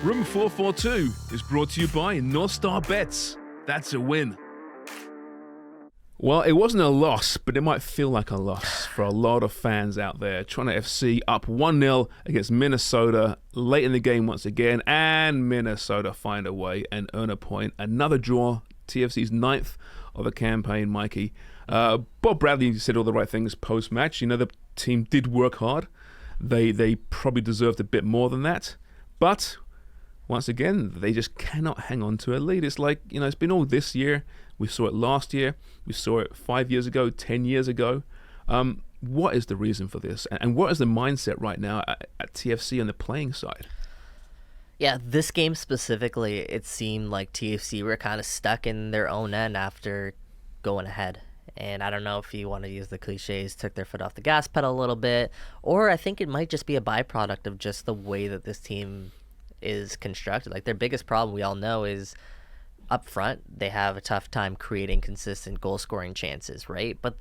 Room 442 is brought to you by North Star Bets. That's a win. Well, it wasn't a loss, but it might feel like a loss for a lot of fans out there. Toronto FC up 1-0 against Minnesota late in the game once again, and Minnesota find a way and earn a point. Another draw, TFC's ninth of the campaign, Mikey. Bob Bradley said all the right things post-match. You know, the team did work hard. They probably deserved a bit more than that. But once again, they just cannot hang on to a lead. It's like, you know, it's been all this year. We saw it last year. We saw it 5 years ago, 10 years ago. What is the reason for this? And what is the mindset right now at TFC on the playing side? Yeah, this game specifically, it seemed like TFC were kind of stuck in their own end after going ahead. And I don't know if you want to use the cliches, took their foot off the gas pedal a little bit, or I think it might just be a byproduct of just the way that this team is constructed. Like, their biggest problem, we all know, is up front, they have a tough time creating consistent goal-scoring chances, right? But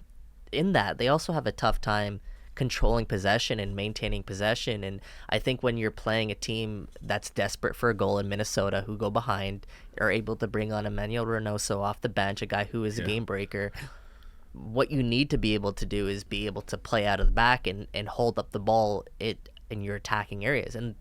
in that, they also have a tough time controlling possession and maintaining possession. And I think when you're playing a team that's desperate for a goal in Minnesota, who go behind, are able to bring on Emmanuel Reynoso off the bench, a guy who is a game breaker, what you need to be able to do is be able to play out of the back and hold up the ball in your attacking areas. And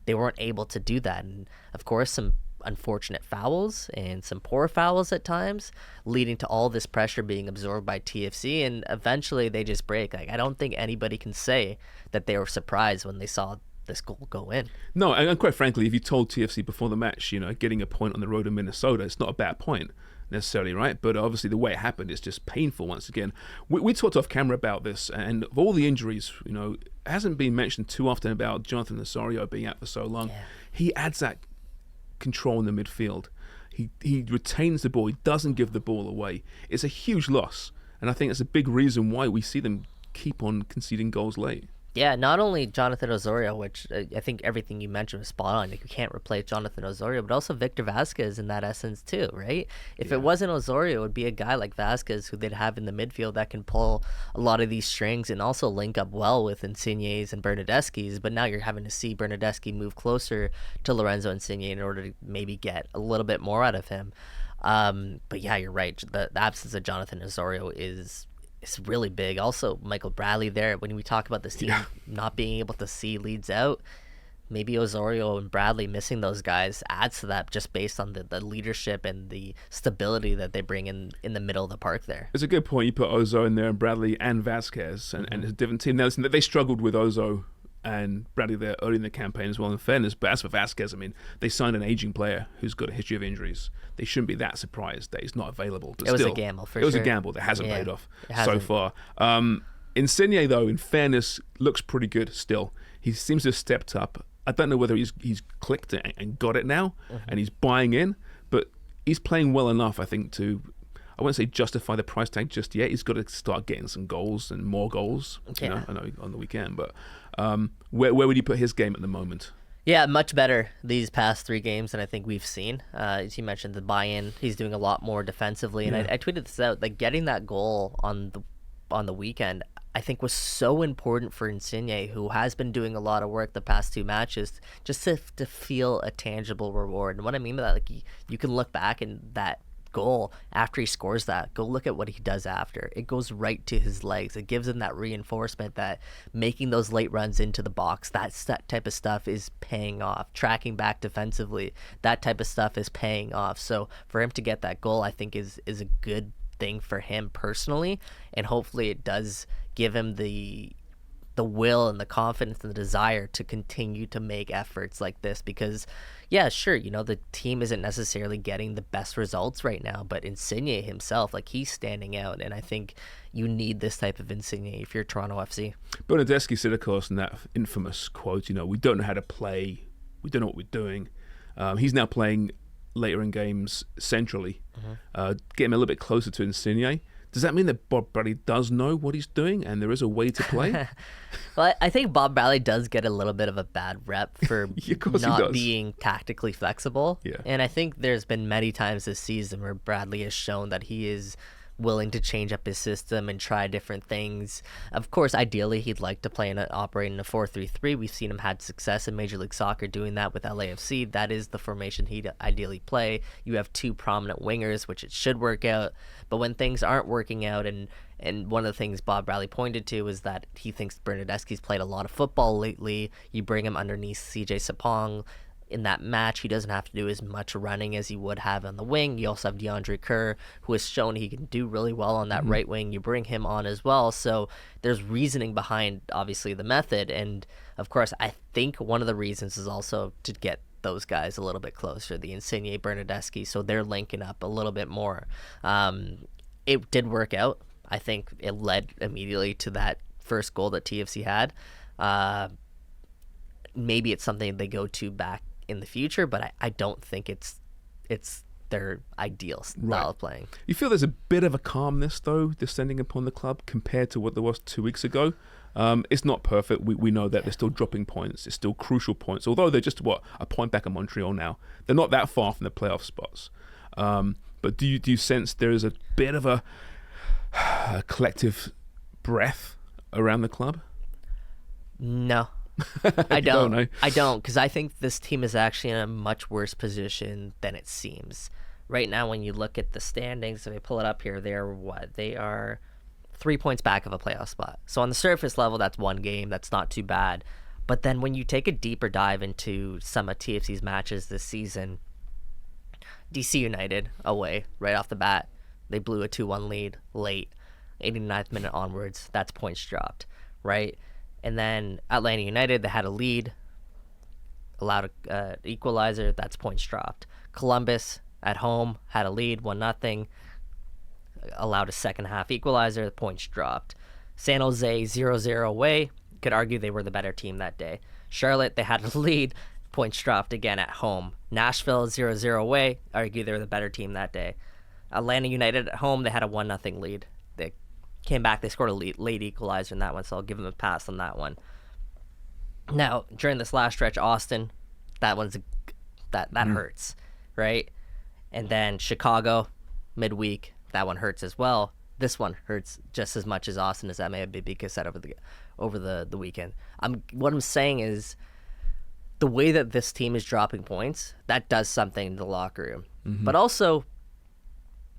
they weren't able to do that. And, of course, some unfortunate fouls and some poor fouls at times, leading to all this pressure being absorbed by TFC, and eventually they just break. Like, I don't think anybody can say that they were surprised when they saw this goal go in. No, and quite frankly, if you told TFC before the match, you know, getting a point on the road in Minnesota, it's not a bad point necessarily, right? But obviously the way it happened is just painful once again. We talked off camera about this, and of all the injuries, you know, it hasn't been mentioned too often about Jonathan Osorios being out for so long. Yeah. He adds that control in the midfield. He retains the ball. He doesn't give the ball away. It's a huge loss, and I think it's a big reason why we see them keep on conceding goals late. Yeah, not only Jonathan Osorios, which I think everything you mentioned was spot on. Like, you can't replace Jonathan Osorios, but also Victor Vasquez in that essence too, right? If it wasn't Osorios, it would be a guy like Vasquez who they'd have in the midfield that can pull a lot of these strings and also link up well with Isiahs and Bernardeschi's. But now you're having to see Bernardeschi move closer to Lorenzo Insigne in order to maybe get a little bit more out of him. But yeah, you're right. The absence of Jonathan Osorios is really big. Also, Michael Bradley there, when we talk about this team not being able to see leads out, maybe Osorios and Bradley missing those guys adds to that, just based on the leadership and the stability that they bring in the middle of the park there. It's a good point. You put Ozo in there, and Bradley and Vasquez, and it's a different team. Now, listen, they struggled with Ozo and Bradley there early in the campaign as well, in fairness. But as for Vasquez, I mean, they signed an aging player who's got a history of injuries. They shouldn't be that surprised that he's not available. But it was a gamble, for sure. It was a gamble that hasn't paid off so far. Insigne, though, in fairness, looks pretty good still. He seems to have stepped up. I don't know whether he's clicked and got it now, and he's buying in, but he's playing well enough, I think, to, I won't say justify the price tag just yet. He's got to start getting some goals and more goals. You know, I know on the weekend, but where would you put his game at the moment? Yeah, much better these past 3 games than I think we've seen. As you mentioned, the buy-in, he's doing a lot more defensively, and I tweeted this out. Like, getting that goal on the weekend, I think, was so important for Insigne, who has been doing a lot of work the past 2 matches, just to feel a tangible reward. And what I mean by that, like, you can look back and that goal after he scores that, go look at what he does after. It goes right to his legs. It gives him that reinforcement that making those late runs into the box, that type of stuff is paying off. Tracking back defensively, that type of stuff is paying off. So for him to get that goal, I think is a good thing for him personally, and hopefully it does give him the will and the confidence and the desire to continue to make efforts like this. Because yeah, sure, you know, the team isn't necessarily getting the best results right now, but Insigne himself, like, he's standing out, and I think you need this type of Insigne if you're Toronto FC. Bernardeschi said, of course, in that infamous quote, you know, we don't know how to play, we don't know what we're doing. He's now playing later in games centrally, get him a little bit closer to Insigne. Does that mean that Bob Bradley does know what he's doing and there is a way to play? Well, I think Bob Bradley does get a little bit of a bad rep for not being tactically flexible. Yeah. And I think there's been many times this season where Bradley has shown that he is willing to change up his system and try different things. Of course, ideally, he'd like to operate in a 4-3-3. We've seen him had success in Major League Soccer doing that with LAFC. That is the formation he'd ideally play. You have two prominent wingers, which it should work out. But when things aren't working out, and one of the things Bob Bradley pointed to is that he thinks Bernadeschi's played a lot of football lately. You bring him underneath CJ Sapong. In that match, he doesn't have to do as much running as he would have on the wing. You also have DeAndre Kerr, who has shown he can do really well on that right wing. You bring him on as well. So there's reasoning behind, obviously, the method. And, of course, I think one of the reasons is also to get those guys a little bit closer, the Insigne, Bernadeschi, so they're linking up a little bit more. It did work out. I think it led immediately to that first goal that TFC had. Maybe it's something they go to back in the future, but I don't think it's their ideal style of playing. You feel there's a bit of a calmness, though, descending upon the club compared to what there was 2 weeks ago. It's not perfect. We know that they're still dropping points. It's still crucial points, although they're just, a point back of Montreal now. They're not that far from the playoff spots. But do you sense there is a bit of a collective breath around the club? No. I don't. I don't, because I think this team is actually in a much worse position than it seems. Right now, when you look at the standings, if I pull it up here, they are 3 points back of a playoff spot. So on the surface level, that's one game. That's not too bad. But then when you take a deeper dive into some of TFC's matches this season, DC United away right off the bat, they blew a 2-1 lead late, 89th minute onwards. That's points dropped, right? And then Atlanta United, they had a lead, allowed an equalizer. That's points dropped. Columbus at home had a lead, 1-0, allowed a second half equalizer. Points dropped. San Jose 0-0 away. Could argue they were the better team that day. Charlotte, they had a lead, points dropped again at home. Nashville 0-0 away. Argue they were the better team that day. Atlanta United at home, they had a 1-0 lead. They came back, they scored a late equalizer in that one, so I'll give them a pass on that one. Now, during this last stretch, Austin, that hurts, right? And then Chicago, midweek, that one hurts as well. This one hurts just as much as Austin, as that may have been said over the weekend. What I'm saying is, the way that this team is dropping points, that does something in the locker room. But also,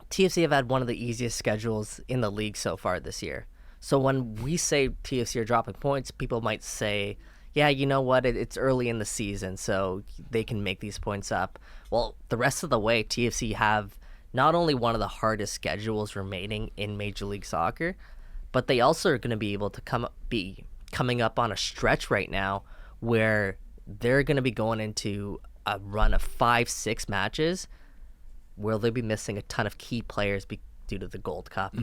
TFC have had one of the easiest schedules in the league so far this year. So when we say TFC are dropping points, people might say, yeah, you know what, it's early in the season, so they can make these points up. Well, the rest of the way, TFC have not only one of the hardest schedules remaining in Major League Soccer, but they also are going to be able to be coming up on a stretch right now where they're going to be going into a run of 5-6 matches where they'll be missing a ton of key players due to the Gold Cup.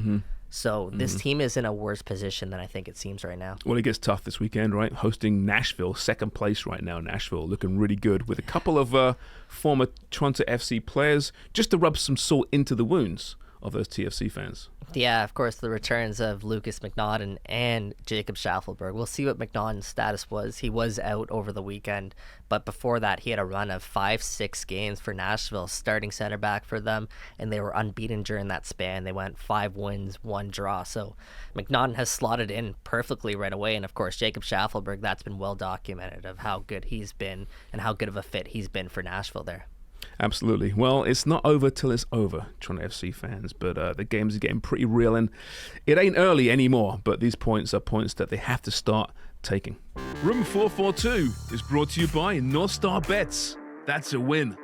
So this team is in a worse position than I think it seems right now. Well, it gets tough this weekend, right? Hosting Nashville, second place right now. Nashville looking really good with a couple of former Toronto FC players just to rub some salt into the wounds of those TFC fans. Yeah, of course, the returns of Lucas McNaughton and Jacob Schaffelberg. We'll see what McNaughton's status was. He was out over the weekend, but before that, he had a run of 5-6 games for Nashville, starting center back for them, and they were unbeaten during that span. They went 5 wins, 1 draw. So McNaughton has slotted in perfectly right away, and of course, Jacob Schaffelberg, that's been well documented of how good he's been and how good of a fit he's been for Nashville there. Absolutely. Well, it's not over till it's over, Toronto FC fans, but the games are getting pretty real, and it ain't early anymore, but these points are points that they have to start taking. Room 442 is brought to you by North Star Bets. That's a win.